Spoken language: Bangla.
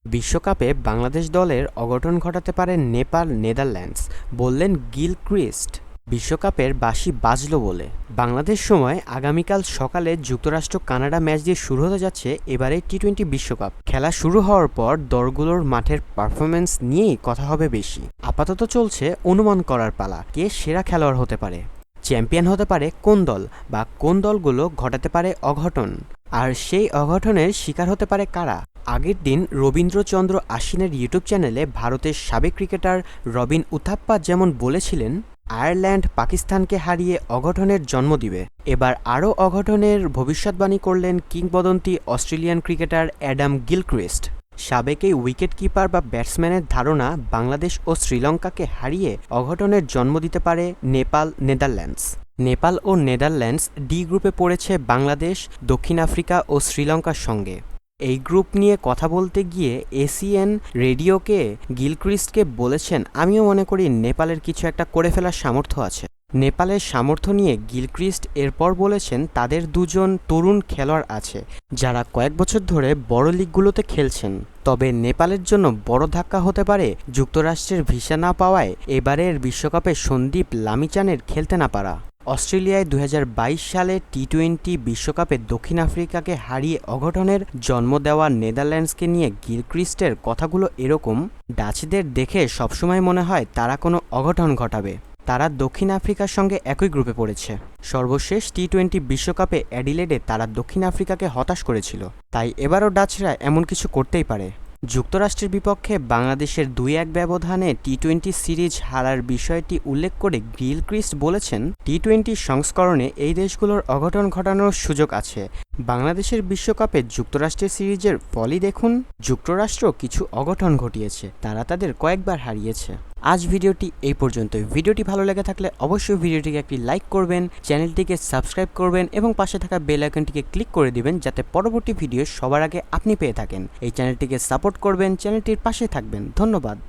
বিশ্বকাপে বাংলাদেশ দলের অঘটন ঘটাতে পারে নেপাল নেদারল্যান্ডস, বললেন গিলক্রিস্ট। বিশ্বকাপের বাঁশি বাজল বলে। বাংলাদেশ সময় আগামীকাল সকালে যুক্তরাষ্ট্র কানাডা ম্যাচ দিয়ে শুরু হতে যাচ্ছে এবারে টি-20 বিশ্বকাপ। খেলা শুরু হওয়ার পর দলগুলোর মাঠের পারফরমেন্স নিয়েই কথা হবে বেশি। আপাতত চলছে অনুমান করার পালা, কে সেরা খেলোয়াড় হতে পারে, চ্যাম্পিয়ন হতে পারে কোন দল, বা কোন দলগুলো ঘটাতে পারে অঘটন, আর সেই অঘটনের শিকার হতে পারে কারা। আগের দিন রবীন্দ্রচন্দ্র আশ্বিনের ইউটিউব চ্যানেলে ভারতের সাবেক ক্রিকেটার রবিন উথাপ্পা যেমন বলেছিলেন, আয়ারল্যান্ড পাকিস্তানকে হারিয়ে অঘটনের জন্ম দিবে। এবার আরও অঘটনের ভবিষ্যৎবাণী করলেন কিংবদন্তি অস্ট্রেলিয়ান ক্রিকেটার অ্যাডাম গিলক্রিস্ট। সাবেক এই উইকেট কিপার বা ব্যাটসম্যানের ধারণা, বাংলাদেশ ও শ্রীলঙ্কাকে হারিয়ে অঘটনের জন্ম দিতে পারে নেপাল নেদারল্যান্ডস। নেপাল ও নেদারল্যান্ডস ডি গ্রুপে পড়েছে বাংলাদেশ, দক্ষিণ আফ্রিকা ও শ্রীলঙ্কার সঙ্গে। এই গ্রুপ নিয়ে কথা বলতে গিয়ে এসিএন রেডিওকে গিলক্রিস্টকে বলেছেন, আমিও মনে করি নেপালের কিছু একটা করে ফেলার সামর্থ্য আছে। নেপালের সামর্থ্য নিয়ে গিলক্রিস্ট এরপর বলেছেন, তাদের দুজন তরুণ খেলোয়াড় আছে যারা কয়েক বছর ধরে বড় লিগগুলোতে খেলছেন। তবে নেপালের জন্য বড় ধাক্কা হতে পারে যুক্তরাষ্ট্রের ভিসা না পাওয়ায় এবারের বিশ্বকাপে সন্দীপ লামিচানের খেলতে না পারা। অস্ট্রেলিয়ায় 2022 সালে টি-20 বিশ্বকাপে দক্ষিণ আফ্রিকাকে হারিয়ে অঘটনের জন্ম দেওয়া নেদারল্যান্ডসকে নিয়ে গিলক্রিস্টের কথাগুলো এরকম, ডাচদের দেখে সবসময় মনে হয় তারা কোনো অঘটন ঘটাবে। তারা দক্ষিণ আফ্রিকার সঙ্গে একই গ্রুপে পড়েছে। সর্বশেষ টি-20 বিশ্বকাপে অ্যাডিলেডে তারা দক্ষিণ আফ্রিকাকে হতাশ করেছিল, তাই এবারও ডাচরা এমন কিছু করতেই পারে। যুক্তরাষ্ট্রের বিপক্ষে বাংলাদেশের 2-1 ব্যবধানে টি-20 সিরিজ হারার বিষয়টি উল্লেখ করে গিলক্রিস্ট বলেছেন, টি-20 সংস্করণে এই দেশগুলোর অঘটন ঘটানোর সুযোগ আছে। বাংলাদেশের বিশ্বকাপে যুক্তরাষ্ট্রের সিরিজের ফলই দেখুন, যুক্তরাষ্ট্র কিছু অঘটন ঘটিয়েছে, তারা তাদের কয়েকবার হারিয়েছে। আজ ভিডিওটি এই পর্যন্তই। ভিডিওটি ভালো লেগে থাকলে অবশ্যই ভিডিওটিকে একটি লাইক করবেন, চ্যানেলটিকে সাবস্ক্রাইব করবেন এবং পাশে থাকা বেল আইকনটিকে ক্লিক করে দিবেন যাতে পরবর্তী ভিডিও সবার আগে আপনি পেয়ে থাকেন। এই চ্যানেলটিকে সাপোর্ট করবেন, চ্যানেলটির পাশে থাকবেন। ধন্যবাদ।